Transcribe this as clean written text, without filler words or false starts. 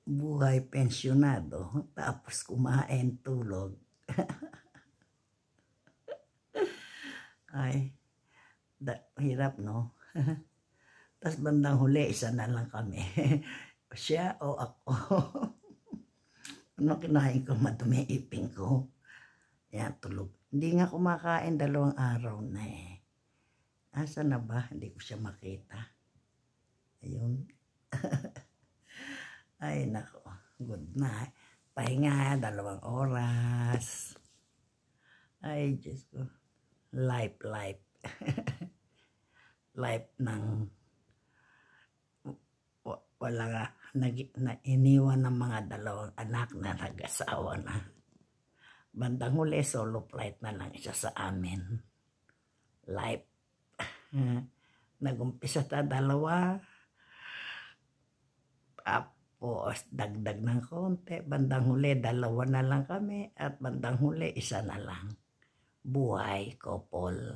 buhay pensyonado, tapos kumain, tulog. Ay, hirap, no? Tapos bandang huli, isa na lang kami. Siya o ako. Ano kinain ko, madumi ipin ko. Yan, tulog. Hindi nga kumakain 2 araw na eh. Asa na ba? Hindi ko siya makita. Ayun. Ay, nako. Good night. Pahinga, 2 oras. Ay, Diyos ko. Life. Life ng wala nga. Iniwan ng mga 2 anak na nag-asawa na. Bandang huli, solo flight na lang siya sa amin. Life. Nag-umpisa ta 2. Tapos dagdag ng konti. Bandang huli, 2 na lang kami. At bandang huli, 1 na lang. Buhay, couple.